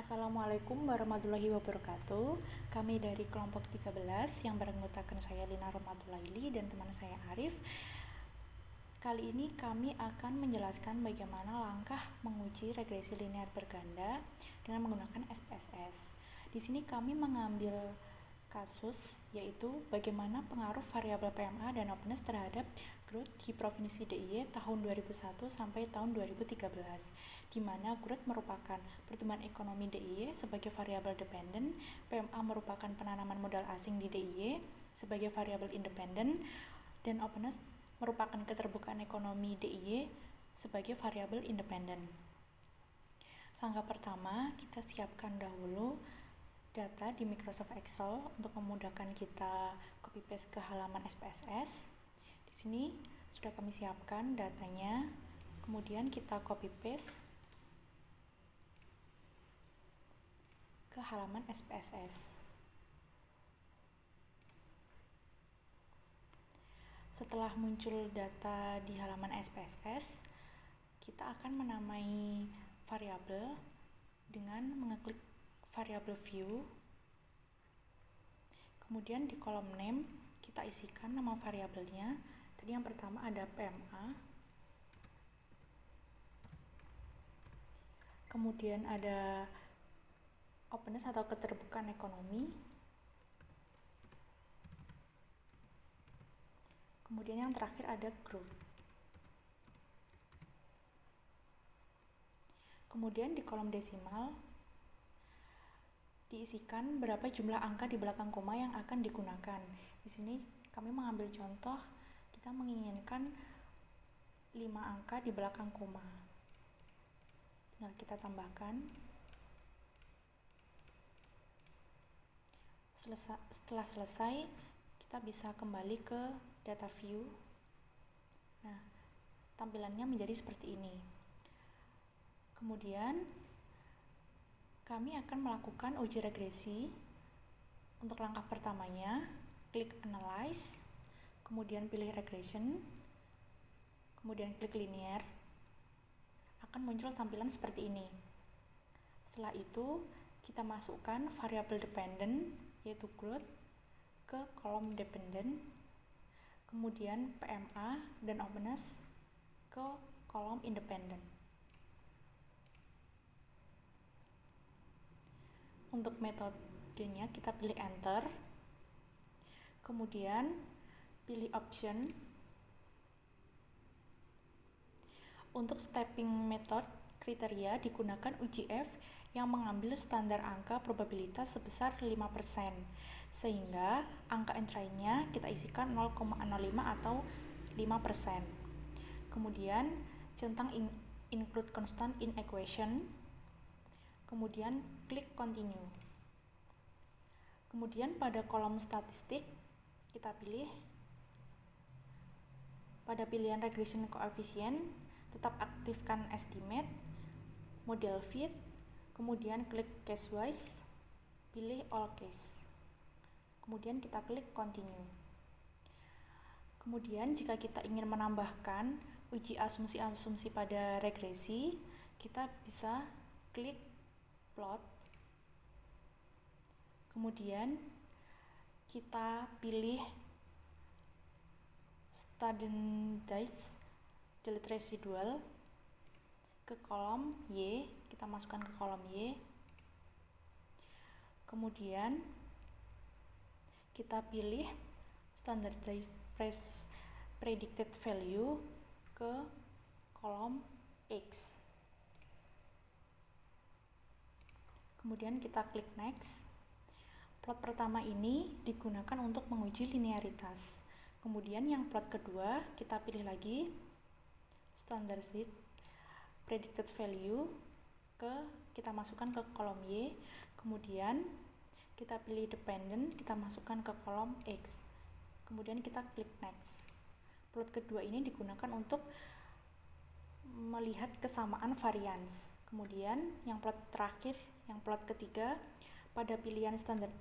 Assalamualaikum warahmatullahi wabarakatuh. Kami dari kelompok 13 yang beranggotakan saya Lina Romatulaili dan teman saya Arif. Kali ini kami akan menjelaskan bagaimana langkah menguji regresi linear berganda dengan menggunakan SPSS. Di sini kami mengambil kasus yaitu bagaimana pengaruh variabel PMA dan openness terhadap growth di Provinsi DIY tahun 2001 sampai tahun 2013, di mana growth merupakan pertumbuhan ekonomi DIY sebagai variabel dependen, PMA merupakan penanaman modal asing di DIY sebagai variabel independen, dan openness merupakan keterbukaan ekonomi DIY sebagai variabel independen. Langkah pertama, kita siapkan dahulu data di Microsoft Excel untuk memudahkan kita copy paste ke halaman SPSS. Di sini sudah kami siapkan datanya, kemudian kita copy paste ke halaman SPSS. Setelah muncul data di halaman SPSS, kita akan menamai variabel dengan mengeklik variabel view. Kemudian di kolom name kita isikan nama variabelnya. Tadi yang pertama ada PMA. Kemudian ada openness atau keterbukaan ekonomi. Kemudian yang terakhir ada growth. Kemudian di kolom desimal diisikan berapa jumlah angka di belakang koma yang akan digunakan. Di sini kami mengambil contoh, kita menginginkan 5 angka di belakang koma. Tinggal kita tambahkan. Setelah selesai, kita bisa kembali ke data view. Nah, tampilannya menjadi seperti ini. Kemudian kami akan melakukan uji regresi. Untuk langkah pertamanya, klik Analyze, kemudian pilih Regression, kemudian klik Linear. Akan muncul tampilan seperti ini. Setelah itu, kita masukkan variabel dependent, yaitu growth, ke kolom dependent, kemudian PMA dan openness ke kolom independent. Untuk metodenya kita pilih enter, kemudian pilih option. Untuk stepping method kriteria digunakan uji F yang mengambil standar angka probabilitas sebesar 5%, sehingga angka entry-nya kita isikan 0,05 atau 5%. Kemudian centang include constant in equation, kemudian klik continue. Kemudian pada kolom statistik kita pilih pada pilihan regression coefficient, tetap aktifkan estimate, model fit, kemudian klik case wise, pilih all case. Kemudian kita klik continue. Kemudian jika kita ingin menambahkan uji asumsi-asumsi pada regresi, kita bisa klik plot. Kemudian kita pilih standardized delete residual ke kolom Y, kita masukkan ke kolom Y. Kemudian kita pilih standardized predicted value ke kolom X. Kemudian kita klik next. Plot pertama ini digunakan untuk menguji linearitas. Kemudian yang plot kedua kita pilih lagi standardized predicted value kita masukkan ke kolom Y. Kemudian kita pilih dependent, kita masukkan ke kolom X. Kemudian kita klik next. Plot kedua ini digunakan untuk melihat kesamaan varians. Kemudian yang plot terakhir, yang plot ketiga, pada pilihan standard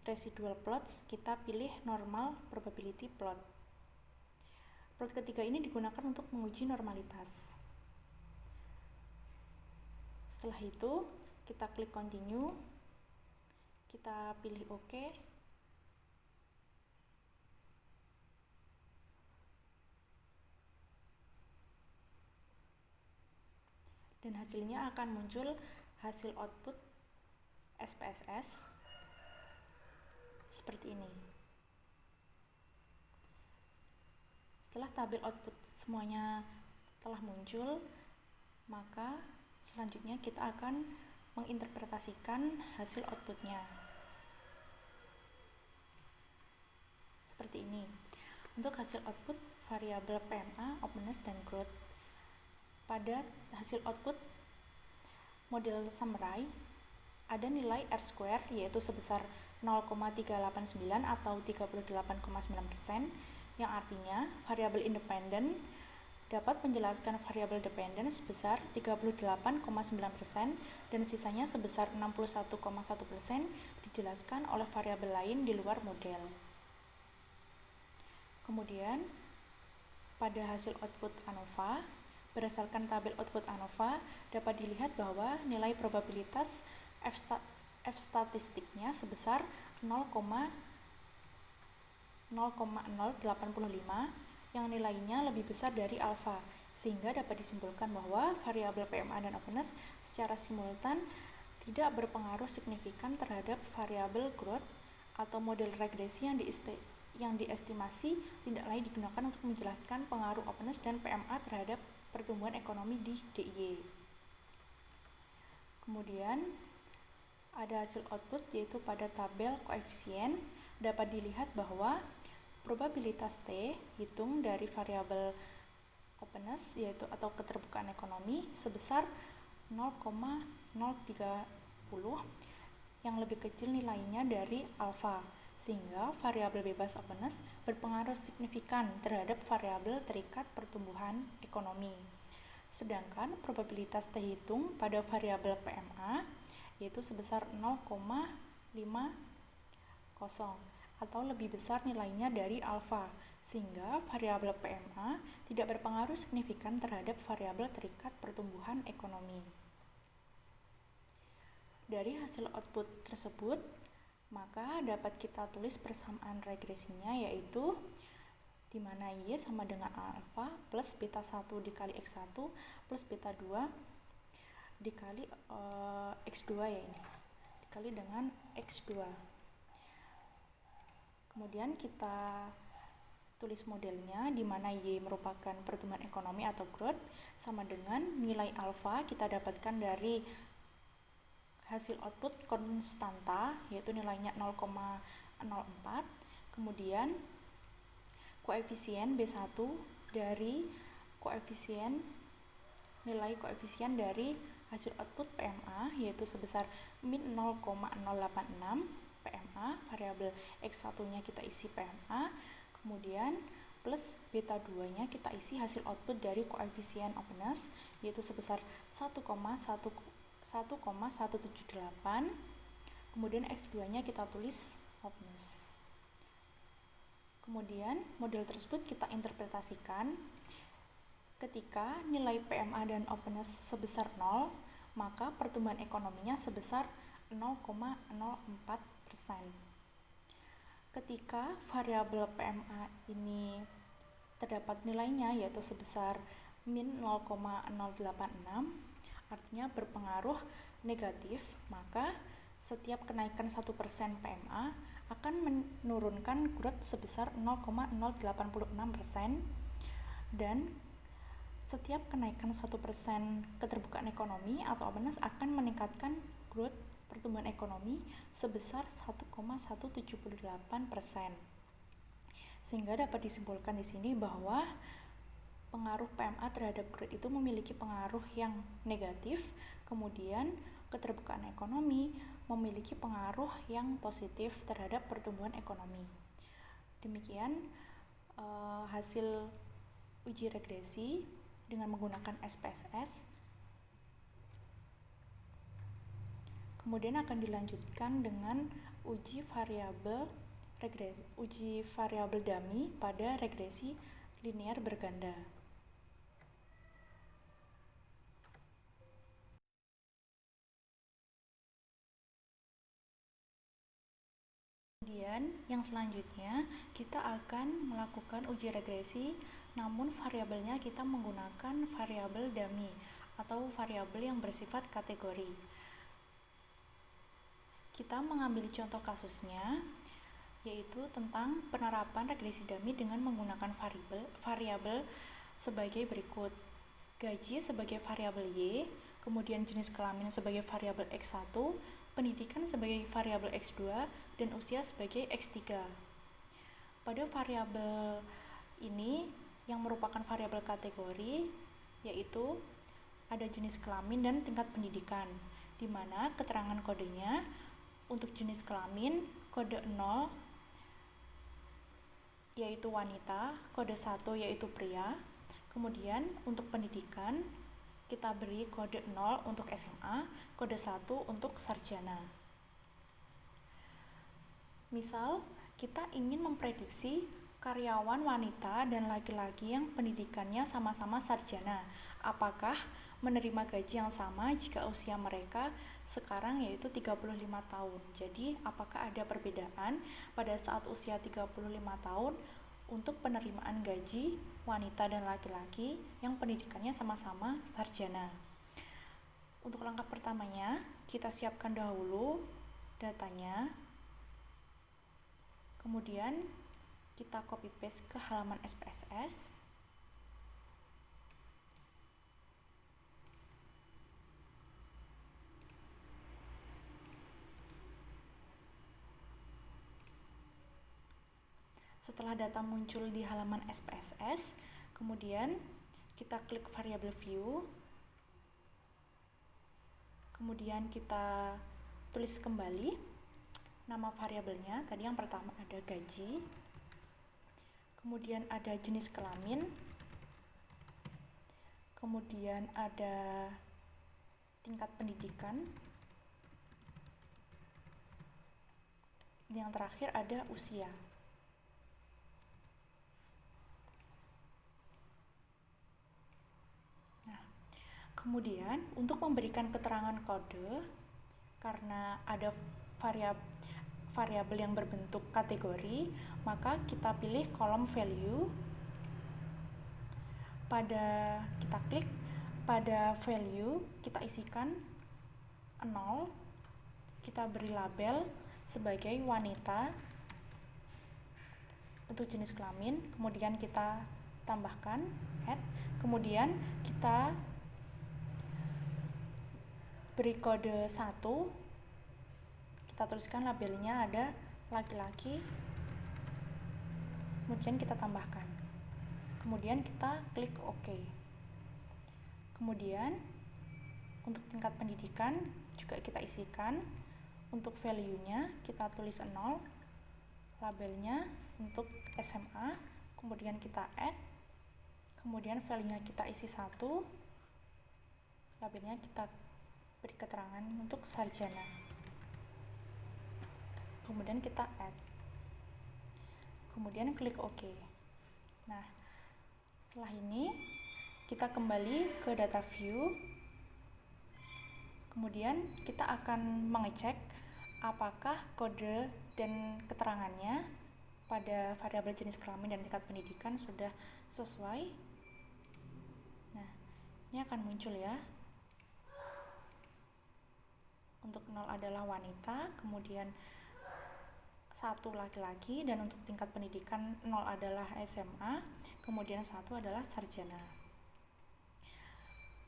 residual plots kita pilih normal probability plot. Plot ketiga ini digunakan untuk menguji normalitas. Setelah itu Kita klik continue, kita pilih OK. Dan hasilnya akan muncul hasil output SPSS seperti ini. Setelah tabel output semuanya telah muncul, maka selanjutnya kita akan menginterpretasikan hasil outputnya seperti ini. Untuk hasil output variabel PMA, openness, dan growth. Pada hasil output model summary ada nilai R-square yaitu sebesar 0,389 atau 38,9%, yang artinya variabel independen dapat menjelaskan variabel dependen sebesar 38,9% dan sisanya sebesar 61,1% dijelaskan oleh variabel lain di luar model. Kemudian pada hasil output ANOVA, berdasarkan tabel output ANOVA dapat dilihat bahwa nilai probabilitas F statistiknya sebesar 0,085 yang nilainya lebih besar dari alfa, sehingga dapat disimpulkan bahwa variabel PMA dan openness secara simultan tidak berpengaruh signifikan terhadap variabel growth atau model regresi yang diestimasi tidak lain digunakan untuk menjelaskan pengaruh openness dan PMA terhadap pertumbuhan ekonomi di DIY. Kemudian ada hasil output yaitu pada tabel koefisien dapat dilihat bahwa probabilitas T hitung dari variabel openness yaitu atau keterbukaan ekonomi sebesar 0,030 yang lebih kecil nilainya dari alfa, sehingga variabel bebas openness berpengaruh signifikan terhadap variabel terikat pertumbuhan ekonomi. Sedangkan probabilitas T hitung pada variabel PMA yaitu sebesar 0,50 atau lebih besar nilainya dari alfa, sehingga variabel PMA tidak berpengaruh signifikan terhadap variabel terikat pertumbuhan ekonomi. Dari hasil output tersebut, maka dapat kita tulis persamaan regresinya yaitu di mana Y sama dengan alfa plus beta 1 dikali X1 plus beta 2 dikali X2 ya ini, dikali dengan X2. Kemudian kita tulis modelnya di mana Y merupakan pertumbuhan ekonomi atau growth sama dengan nilai alfa kita dapatkan dari hasil output konstanta yaitu nilainya 0,04, kemudian koefisien B1 dari nilai koefisien dari hasil output PMA yaitu sebesar min 0,086 PMA, variabel X1 nya kita isi PMA, kemudian plus beta 2 nya kita isi hasil output dari koefisien openness yaitu sebesar 1,178, kemudian X2 nya kita tulis openness. Kemudian model tersebut kita interpretasikan ketika nilai PMA dan openness sebesar 0, maka pertumbuhan ekonominya sebesar 0,04%. Ketika variabel PMA ini terdapat nilainya yaitu sebesar min 0,086 artinya berpengaruh negatif, maka setiap kenaikan 1% PMA akan menurunkan growth sebesar 0,086% dan setiap kenaikan 1% keterbukaan ekonomi atau openness akan meningkatkan growth pertumbuhan ekonomi sebesar 1,178%. Sehingga dapat disimpulkan di sini bahwa pengaruh PMA terhadap growth itu memiliki pengaruh yang negatif, kemudian keterbukaan ekonomi memiliki pengaruh yang positif terhadap pertumbuhan ekonomi. Demikian hasil uji regresi dengan menggunakan SPSS. Kemudian akan dilanjutkan dengan uji variabel dummy pada regresi linear berganda. Dan yang selanjutnya kita akan melakukan uji regresi, namun variabelnya kita menggunakan variabel dummy atau variabel yang bersifat kategori. Kita mengambil contoh kasusnya, yaitu tentang penerapan regresi dummy dengan menggunakan variabel sebagai berikut. Gaji sebagai variabel Y, kemudian jenis kelamin sebagai variabel X1, pendidikan sebagai variabel X2, dan usia sebagai X3. Pada variabel ini yang merupakan variabel kategori, yaitu ada jenis kelamin dan tingkat pendidikan, di mana keterangan kodenya untuk jenis kelamin kode 0 yaitu wanita, kode 1 yaitu pria. Kemudian untuk pendidikan kita beri kode 0 untuk SMA, kode 1 untuk sarjana. Misal, kita ingin memprediksi karyawan wanita dan laki-laki yang pendidikannya sama-sama sarjana, apakah menerima gaji yang sama jika usia mereka sekarang yaitu 35 tahun. Jadi, apakah ada perbedaan pada saat usia 35 tahun untuk penerimaan gaji wanita dan laki-laki yang pendidikannya sama-sama sarjana? Untuk langkah pertamanya, kita siapkan dahulu datanya. Kemudian, kita copy paste ke halaman SPSS. Setelah data muncul di halaman SPSS, kemudian kita klik variabel view, kemudian kita tulis kembali nama variabelnya. Tadi yang pertama ada gaji, kemudian ada jenis kelamin, kemudian ada tingkat pendidikan, dan yang terakhir ada usia. Kemudian, untuk memberikan keterangan kode, karena ada variabel yang berbentuk kategori, maka kita pilih kolom value. Kita klik pada value, kita isikan 0, kita beri label sebagai wanita untuk jenis kelamin, kemudian kita tambahkan add, kemudian kita beri kode 1, kita tuliskan labelnya ada laki-laki, kemudian kita tambahkan, kemudian kita klik OK. Kemudian untuk tingkat pendidikan juga kita isikan, untuk value-nya kita tulis 0, labelnya untuk SMA, kemudian kita add, kemudian value-nya kita isi 1, labelnya kita beri keterangan untuk sarjana, kemudian kita add, kemudian klik OK. Nah, setelah ini kita kembali ke data view, kemudian kita akan mengecek apakah kode dan keterangannya pada variabel jenis kelamin dan tingkat pendidikan sudah sesuai. Nah, ini akan muncul ya. Untuk 0 adalah wanita, kemudian 1 laki-laki, dan untuk tingkat pendidikan 0 adalah SMA, kemudian 1 adalah sarjana.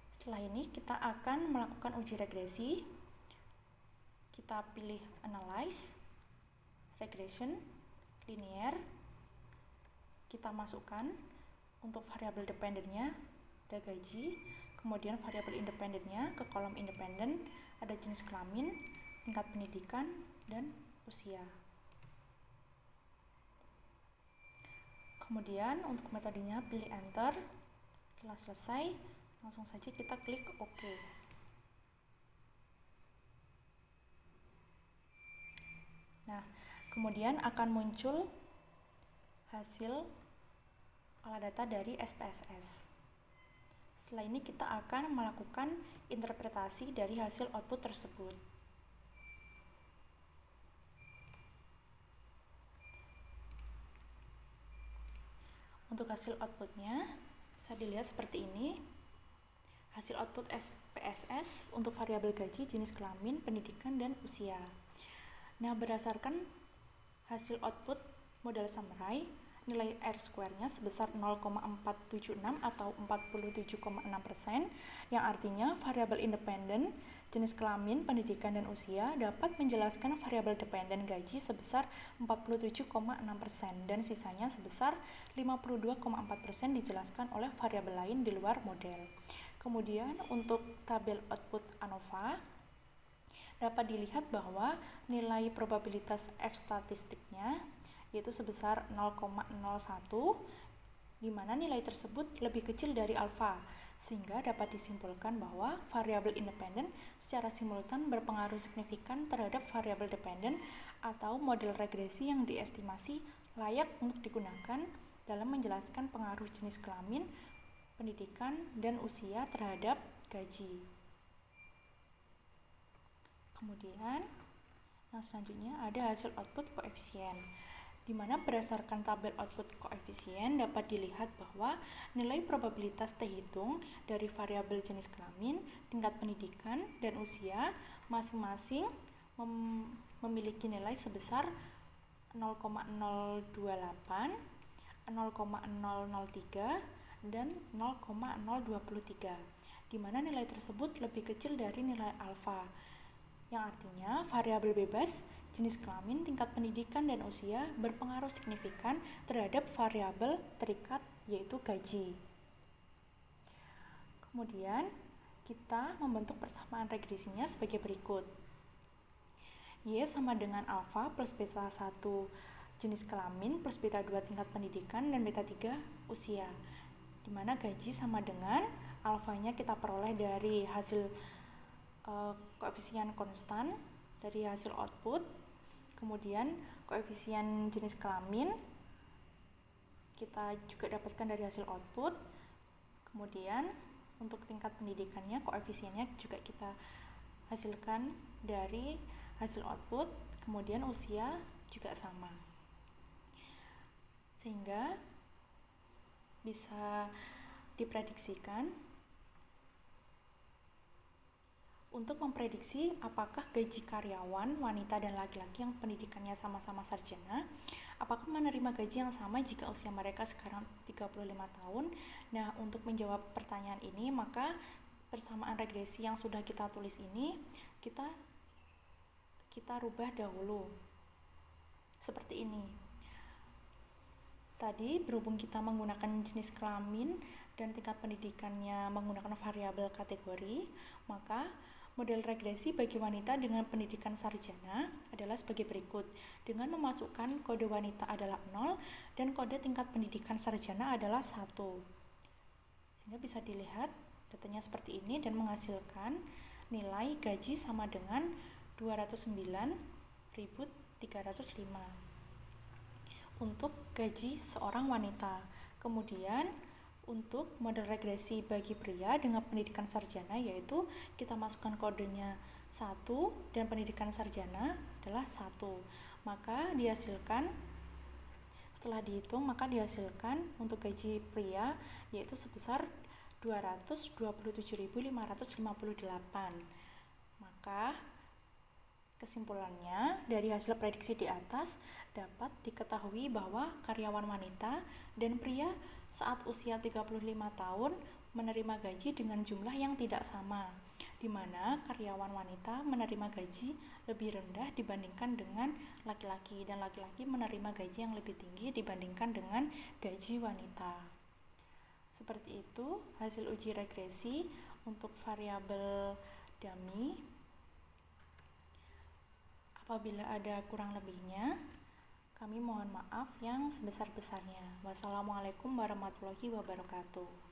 Setelah ini kita akan melakukan uji regresi. Kita pilih Analyze, Regression, Linear. Kita masukkan untuk variabel dependennya ada gaji, kemudian variabel independennya ke kolom independen ada jenis kelamin, tingkat pendidikan, dan usia. Kemudian untuk metodenya pilih Enter. Setelah selesai, langsung saja kita klik OK. Nah, kemudian akan muncul hasil olah data dari SPSS. Setelah ini kita akan melakukan interpretasi dari hasil output tersebut. Untuk hasil outputnya bisa dilihat seperti ini. Hasil output PSS untuk variabel gaji, jenis kelamin, pendidikan, dan usia. Nah, berdasarkan hasil output modal summary, nilai R-square-nya sebesar 0,476 atau 47,6%, yang artinya variabel independen, jenis kelamin, pendidikan, dan usia dapat menjelaskan variabel dependen gaji sebesar 47,6% dan sisanya sebesar 52,4% dijelaskan oleh variabel lain di luar model. Kemudian untuk tabel output ANOVA dapat dilihat bahwa nilai probabilitas F statistiknya yaitu sebesar 0,01, di mana nilai tersebut lebih kecil dari alfa, sehingga dapat disimpulkan bahwa variabel independen secara simultan berpengaruh signifikan terhadap variabel dependen atau model regresi yang diestimasi layak untuk digunakan dalam menjelaskan pengaruh jenis kelamin, pendidikan, dan usia terhadap gaji. Kemudian yang selanjutnya ada hasil output koefisien, di mana berdasarkan tabel output koefisien dapat dilihat bahwa nilai probabilitas T hitung dari variabel jenis kelamin, tingkat pendidikan, dan usia masing-masing memiliki nilai sebesar 0,028, 0,003, dan 0,023, di mana nilai tersebut lebih kecil dari nilai alfa, yang artinya variabel bebas, jenis kelamin, tingkat pendidikan, dan usia berpengaruh signifikan terhadap variabel terikat yaitu gaji. Kemudian kita membentuk persamaan regresinya sebagai berikut. Y sama dengan alfa plus beta 1 jenis kelamin plus beta 2 tingkat pendidikan dan beta 3 usia, di mana gaji sama dengan alfanya kita peroleh dari hasil koefisien konstan dari hasil output. Kemudian koefisien jenis kelamin kita juga dapatkan dari hasil output. Kemudian untuk tingkat pendidikannya koefisiennya juga kita hasilkan dari hasil output. Kemudian usia juga sama, sehingga bisa diprediksikan untuk memprediksi apakah gaji karyawan wanita dan laki-laki yang pendidikannya sama-sama sarjana, apakah menerima gaji yang sama jika usia mereka sekarang 35 tahun. Nah, untuk menjawab pertanyaan ini, maka persamaan regresi yang sudah kita tulis ini kita rubah dahulu seperti ini. Tadi berhubung kita menggunakan jenis kelamin dan tingkat pendidikannya menggunakan variabel kategori, maka model regresi bagi wanita dengan pendidikan sarjana adalah sebagai berikut, dengan memasukkan kode wanita adalah 0 dan kode tingkat pendidikan sarjana adalah 1. Sehingga bisa dilihat datanya seperti ini dan menghasilkan nilai gaji sama dengan 209.305 untuk gaji seorang wanita. Kemudian untuk model regresi bagi pria dengan pendidikan sarjana, yaitu kita masukkan kodenya 1 dan pendidikan sarjana adalah 1. Maka dihasilkan, setelah dihitung, maka dihasilkan untuk gaji pria yaitu sebesar 227.558. Maka kesimpulannya dari hasil prediksi di atas dapat diketahui bahwa karyawan wanita dan pria saat usia 35 tahun menerima gaji dengan jumlah yang tidak sama, di mana karyawan wanita menerima gaji lebih rendah dibandingkan dengan laki-laki dan laki-laki menerima gaji yang lebih tinggi dibandingkan dengan gaji wanita. Seperti itu hasil uji regresi untuk variabel dummy. Apabila ada kurang lebihnya, kami mohon maaf yang sebesar-besarnya. Wassalamualaikum warahmatullahi wabarakatuh.